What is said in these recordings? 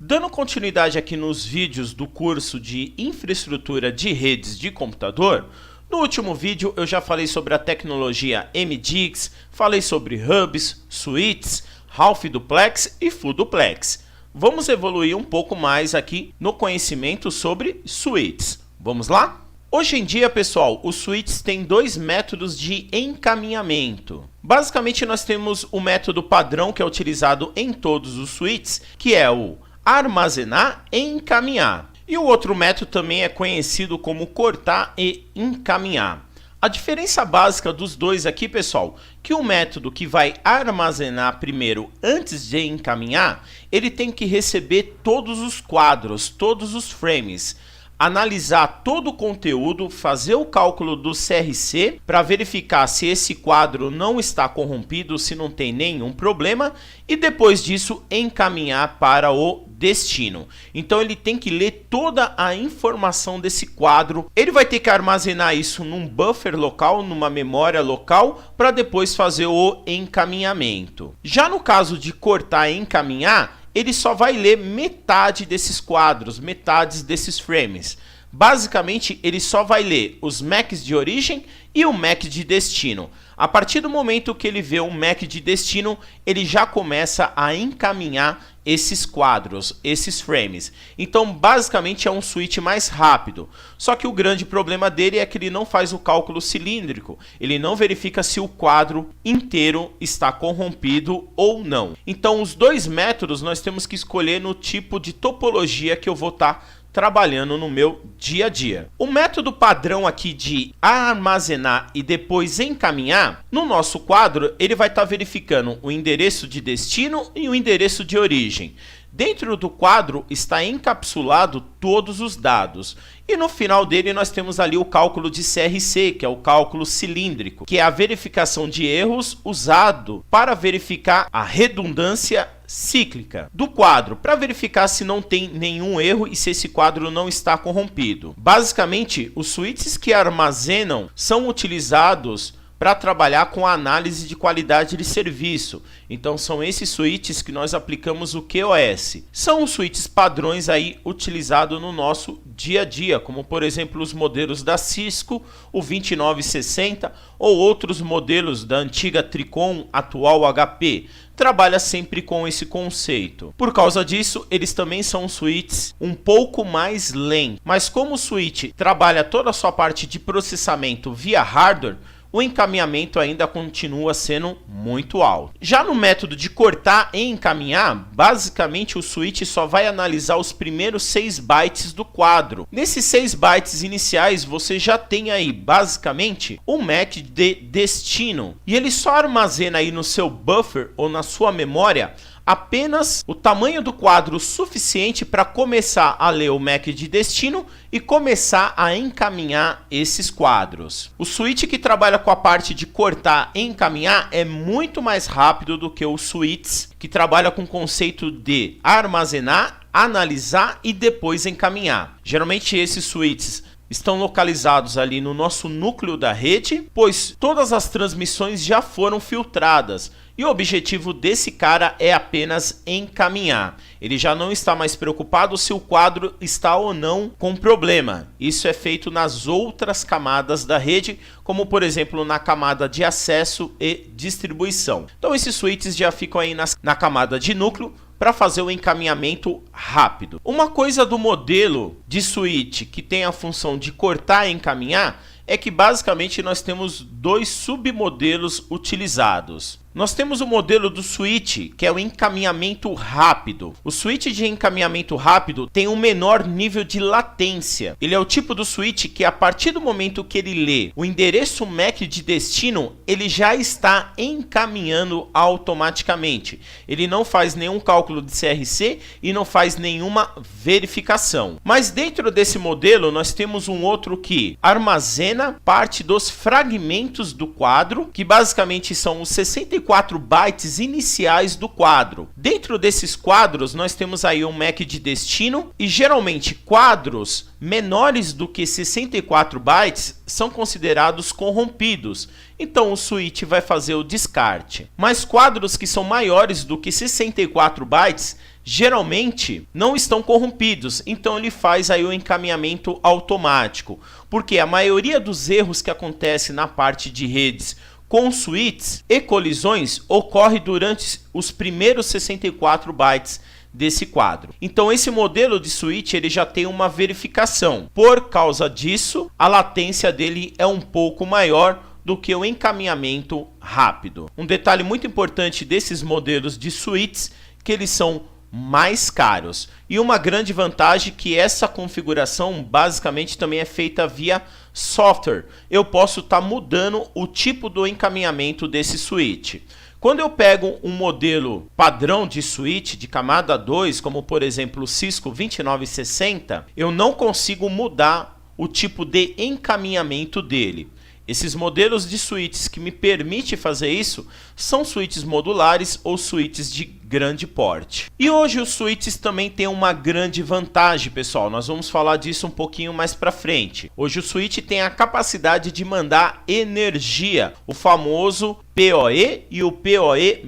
Dando continuidade aqui nos vídeos do curso de infraestrutura de redes de computador, no último vídeo eu já falei sobre a tecnologia MDix, falei sobre hubs, switches, half duplex e full duplex. Vamos evoluir um pouco mais aqui no conhecimento sobre switches. Vamos lá? Hoje em dia, pessoal, os switches têm dois métodos de encaminhamento. Basicamente, nós temos o método padrão que é utilizado em todos os switches, que é o armazenar e encaminhar. E o outro método também é conhecido como cortar e encaminhar. A diferença básica dos dois aqui, pessoal, que o método que vai armazenar primeiro antes de encaminhar, ele tem que receber todos os quadros, todos os frames, analisar todo o conteúdo, fazer o cálculo do CRC para verificar se esse quadro não está corrompido, se não tem nenhum problema, e depois disso encaminhar para o destino. Então ele tem que ler toda a informação desse quadro, ele vai ter que armazenar isso num buffer local, numa memória local, para depois fazer o encaminhamento. Já no caso de cortar e encaminhar, ele só vai ler metade desses quadros, metades desses frames. Basicamente, ele só vai ler os MACs de origem e o MAC de destino. A partir do momento que ele vê o MAC de destino, ele já começa a encaminhar esses quadros, esses frames. Então, basicamente, é um switch mais rápido. Só que o grande problema dele é que ele não faz o cálculo cilíndrico. Ele não verifica se o quadro inteiro está corrompido ou não. Então, os dois métodos nós temos que escolher no tipo de topologia que eu vou estar trabalhando no meu dia a dia. O método padrão aqui de armazenar e depois encaminhar, no nosso quadro, ele vai estar verificando o endereço de destino e o endereço de origem. Dentro do quadro está encapsulado todos os dados. E no final dele nós temos ali o cálculo de CRC, que é o cálculo cilíndrico, que é a verificação de erros usado para verificar a redundância cíclica do quadro, para verificar se não tem nenhum erro e se esse quadro não está corrompido. Basicamente, os switches que armazenam são utilizados para trabalhar com a análise de qualidade de serviço. Então são esses switches que nós aplicamos o QoS. São os switches padrões aí utilizados no nosso dia a dia, como por exemplo os modelos da Cisco, o 2960 ou outros modelos da antiga Tricom, atual HP. Trabalha sempre com esse conceito. Por causa disso, eles também são switches um pouco mais lentos. Mas como o switch trabalha toda a sua parte de processamento via hardware, o encaminhamento ainda continua sendo muito alto. Já no método de cortar e encaminhar, basicamente o switch só vai analisar os primeiros 6 bytes do quadro. Nesses 6 bytes iniciais, você já tem aí, basicamente, o MAC de destino. E ele só armazena aí no seu buffer ou na sua memória apenas o tamanho do quadro suficiente para começar a ler o MAC de destino e começar a encaminhar esses quadros. O switch que trabalha com a parte de cortar e encaminhar é muito mais rápido do que o switch que trabalha com o conceito de armazenar, analisar e depois encaminhar. Geralmente esses switches estão localizados ali no nosso núcleo da rede, pois todas as transmissões já foram filtradas. E o objetivo desse cara é apenas encaminhar. Ele já não está mais preocupado se o quadro está ou não com problema. Isso é feito nas outras camadas da rede, como por exemplo na camada de acesso e distribuição. Então esses switches já ficam aí na camada de núcleo para fazer o encaminhamento rápido. Uma coisa do modelo de switch que tem a função de cortar e encaminhar é que basicamente nós temos dois submodelos utilizados. Nós temos o modelo do switch, que é o encaminhamento rápido. O switch de encaminhamento rápido tem um menor nível de latência. Ele é o tipo do switch que a partir do momento que ele lê o endereço MAC de destino, ele já está encaminhando automaticamente. Ele não faz nenhum cálculo de CRC e não faz nenhuma verificação. Mas dentro desse modelo nós temos um outro que armazena parte dos fragmentos do quadro, que basicamente são os 64 bytes iniciais do quadro. Dentro desses quadros nós temos aí um MAC de destino e geralmente quadros menores do que 64 bytes são considerados corrompidos. Então o switch vai fazer o descarte. Mas quadros que são maiores do que 64 bytes geralmente não estão corrompidos, então ele faz aí o encaminhamento automático, porque a maioria dos erros que acontecem na parte de redes com switches e colisões ocorre durante os primeiros 64 bytes desse quadro. Então esse modelo de switch ele já tem uma verificação. Por causa disso, a latência dele é um pouco maior do que o encaminhamento rápido. Um detalhe muito importante desses modelos de switches que eles são mais caros. E uma grande vantagem é que essa configuração basicamente também é feita via software. Eu posso estar mudando o tipo do encaminhamento desse switch. Quando eu pego um modelo padrão de switch de camada 2, como por exemplo o Cisco 2960, eu não consigo mudar o tipo de encaminhamento dele. Esses modelos de switches que me permitem fazer isso são switches modulares ou switches de grande porte. E hoje os switches também têm uma grande vantagem, pessoal. Nós vamos falar disso um pouquinho mais para frente. Hoje o switch tem a capacidade de mandar energia, o famoso PoE e o PoE+,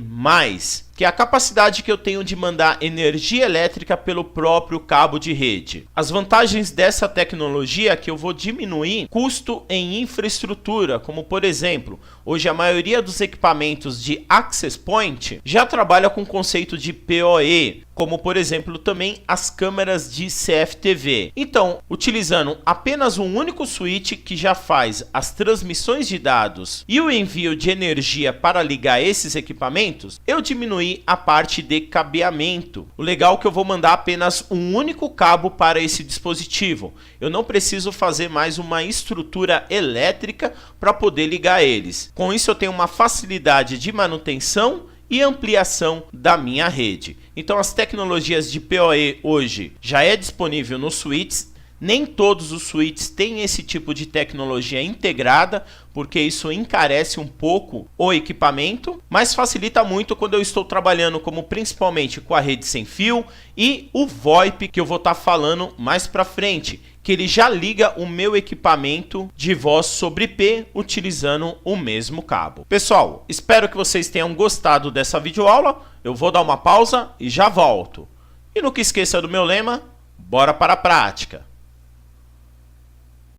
que é a capacidade que eu tenho de mandar energia elétrica pelo próprio cabo de rede. As vantagens dessa tecnologia é que eu vou diminuir custo em infraestrutura, como por exemplo, hoje a maioria dos equipamentos de access point já trabalha com o conceito de PoE, como por exemplo também as câmeras de CFTV. Então, utilizando apenas um único switch que já faz as transmissões de dados e o envio de energia para ligar esses equipamentos, eu diminui a parte de cabeamento. O legal é que eu vou mandar apenas um único cabo para esse dispositivo. Eu não preciso fazer mais uma estrutura elétrica para poder ligar eles. Com isso eu tenho uma facilidade de manutenção e ampliação da minha rede. Então as tecnologias de PoE hoje já é disponível nos switches. Nem todos os switches têm esse tipo de tecnologia integrada, porque isso encarece um pouco o equipamento, mas facilita muito quando eu estou trabalhando como principalmente com a rede sem fio e o VoIP, que eu vou estar falando mais para frente, que ele já liga o meu equipamento de voz sobre IP utilizando o mesmo cabo. Pessoal, espero que vocês tenham gostado dessa videoaula. Eu vou dar uma pausa e já volto. E nunca esqueça do meu lema, bora para a prática!